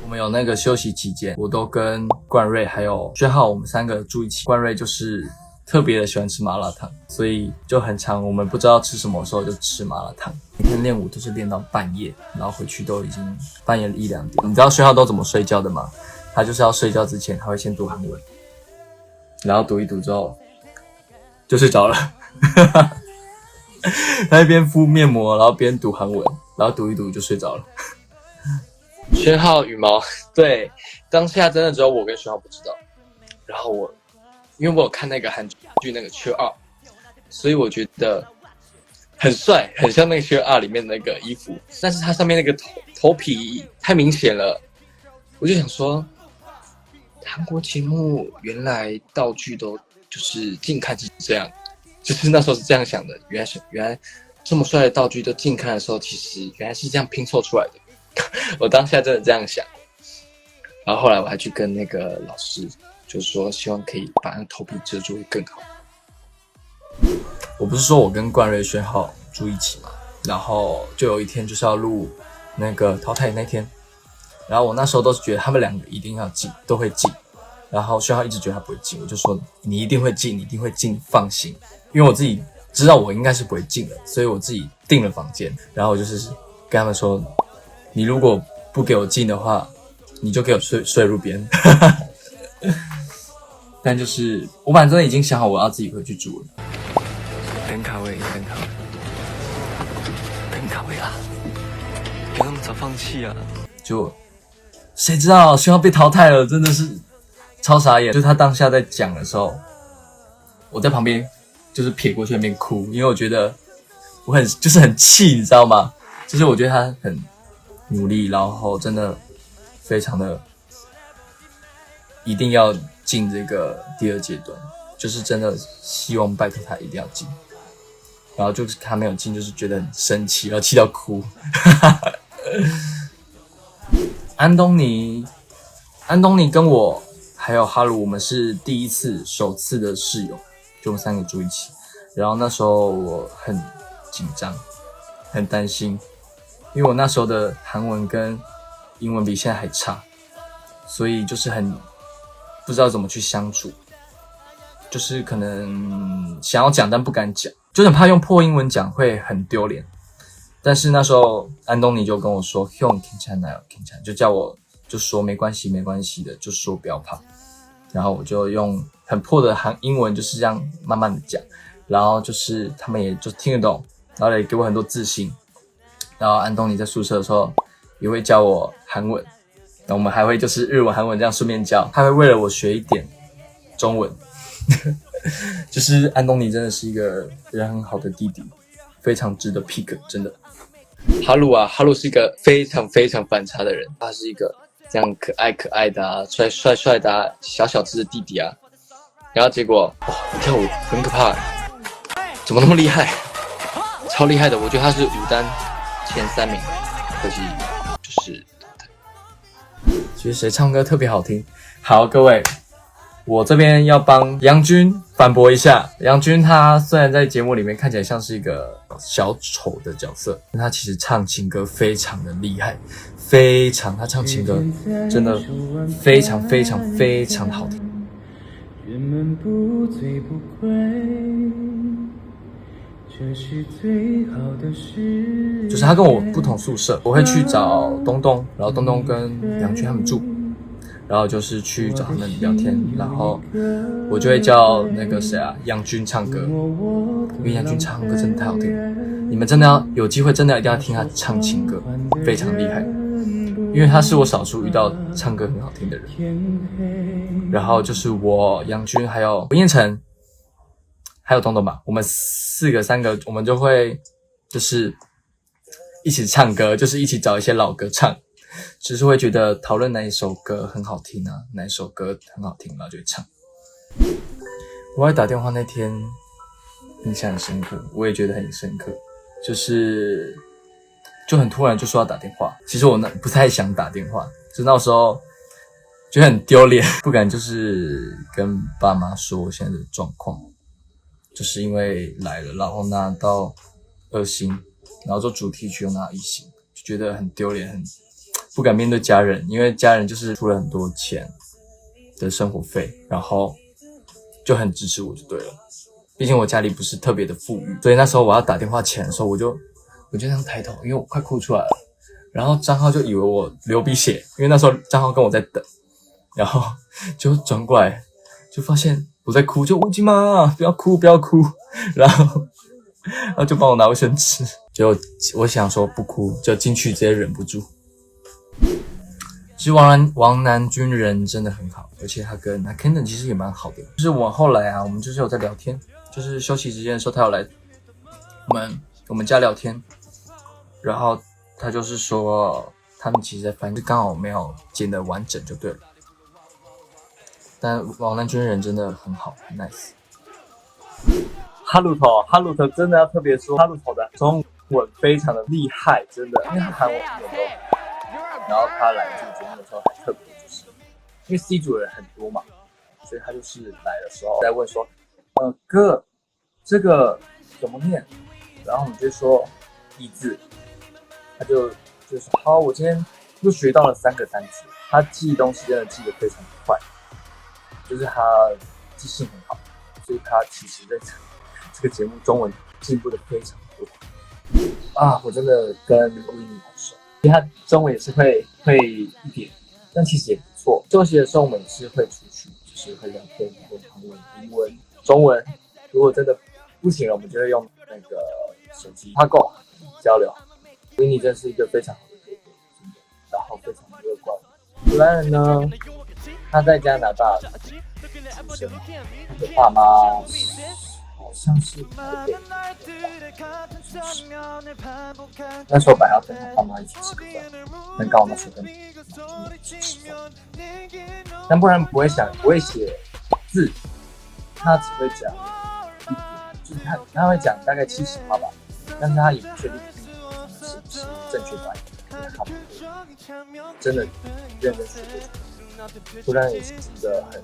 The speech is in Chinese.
我们有那个休息期间，我都跟冠瑞还有薛浩我们3个住一起。冠瑞就是特别的喜欢吃麻辣烫，所以就很常我们不知道吃什么的时候就吃麻辣烫。每天练舞都是练到半夜，然后回去都已经半夜1、2点。你知道薛浩都怎么睡觉的吗？他就是要睡觉之前，他会先读韩文，然后读一读之后就睡着了。他一边敷面膜，然后边读韩文，然后读一读就睡着了。薛浩羽毛，对，当下真的只有我跟薛浩不知道。然后因为我有看那个韩剧那个缺二，所以我觉得很帅，很像那个缺二里面的那个衣服，但是它上面那个头皮太明显了，我就想说，韩国节目原来道具都就是近看是这样，就是那时候是这样想的，原来这么帅的道具都近看的时候，其实原来是这样拼凑出来的。我当下真的这样想，然后后来我还去跟那个老师就说，希望可以把那头皮遮住会更好。我不是说我跟冠瑞薛浩住一起嘛，然后就有一天就是要录那个淘汰那天，然后我那时候都是觉得他们2个一定要进，都会进，然后薛浩一直觉得他不会进，我就说你一定会进，你一定会进，放心，因为我自己知道我应该是不会进的，所以我自己订了房间，然后我就是跟他们说，你如果不给我进的话，你就给我睡路边。但就是我反正真的已经想好我要自己回去住了。等卡位啊！不要那么早放弃啊！就谁知道希望被淘汰了，真的是超傻眼。就他当下在讲的时候，我在旁边就是撇过去那边哭，因为我觉得我很气，你知道吗？就是我觉得他很努力，然后真的非常的一定要进这个第2阶段，就是真的希望拜托他一定要进。然后就是他没有进，就是觉得很生气，然后气到哭。安东尼跟我还有哈鲁，我们是首次的室友，就我们3个住一起。然后那时候我很紧张，很担心，因为我那时候的韩文跟英文比现在还差，所以就是很不知道怎么去相处，就是可能想要讲但不敢讲，就很怕用破英文讲会很丢脸。但是那时候安东尼就跟我说 "Hyun 괜찮아요, 괜찮아"，就叫我就说没关系的，就说不要怕。然后我就用很破的英文就是这样慢慢的讲，然后就是他们也就听得懂，然后也给我很多自信。然后安东尼在宿舍的时候也会教我韩文，然后我们还会就是日文韩文这样顺便教，他会为了我学一点中文。就是安东尼真的是一个人很好的弟弟，非常值得 pick， 真的。哈鲁是一个非常非常反差的人，他是一个这样可爱的啊，帅的啊，小只的弟弟啊，然后结果跳舞很可怕，怎么那么厉害，超厉害的，我觉得他是舞担前3名，可惜就是其实谁唱歌特别好听。好，各位，我这边要帮杨君反驳一下。杨君他虽然在节目里面看起来像是一个小丑的角色，但他其实唱情歌非常的厉害，他唱情歌真的非常非常非常的好听。人们不醉不归，这是最好的事。就是他跟我不同宿舍，我会去找东东，然后东东跟杨君他们住，然后就是去找他们聊天，然后我就会叫那个杨君唱歌，因为杨君唱歌真的太好听了，你们真的要有机会，真的一定要听他唱情歌，非常厉害，因为他是我少数遇到唱歌很好听的人。然后就是我杨君还有文彦辰还有东东吧，我们3个我们就会就是一起唱歌，就是一起找一些老歌唱，就是会觉得讨论哪一首歌很好听啊，哪一首歌很好听，然后就会唱。我还打电话那天印象很深刻，我也觉得很深刻，就很突然就说要打电话，其实我不太想打电话，就那时候觉得很丢脸，不敢就是跟爸妈说我现在的状况，就是因为来了，然后拿到2星，然后做主题曲又拿1星，就觉得很丢脸，很不敢面对家人，因为家人就是出了很多钱的生活费，然后就很支持我就对了。毕竟我家里不是特别的富裕，所以那时候我要打电话钱的时候，我就这样抬头，因为我快哭出来了。然后张浩就以为我流鼻血，因为那时候张浩跟我在等，然后就转过来，就发现我在哭，就乌鸡妈，不要哭，不要哭，然后就帮我拿卫生纸。结果我想说不哭，就进去直接忍不住。其实王南军人真的很好，而且他跟Kendon 其实也蛮好的。就是我后来啊，我们就是有在聊天，就是休息时间的时候，他有来我们家聊天，然后他就是说他们其实在翻，就刚好没有剪得完整就对了。但王南军人真的很好，很 nice。哈鲁头真的要特别说，哈鲁头的中文非常的厉害，真的，因为他韩文有没有？然后他来这个节目的时候还特别，就是因为 C 组人很多嘛，所以他就是来的时候在问说，哥，这个怎么念？然后我们就说一字，他就说好，我今天又学到了3个单词。他记东西真的记得非常快，就是他记性很好，所以他其实在这个节目中文进步的非常多啊！我真的跟Winnie很熟。其实他中文也是会一点，但其实也不错。休息的时候我们也是会出去，就是会聊天，会韩文、英文、中文。如果真的不行了，我们就会用那个手机Pago交流。Winnie 真是一个非常好的哥哥，真的，然后非常乐观。荷兰人呢，他在加拿大出生，他的爸妈好像是台北人，那时候本来要跟他爸妈一起吃个饭，但刚好那时候跟妈妈一起吃饭，但不然不会写字，他只会讲一点，就是他会讲大概70%吧，但是他也不确定是不是正确发音，因为他不会真的认真学过，不然也是一个很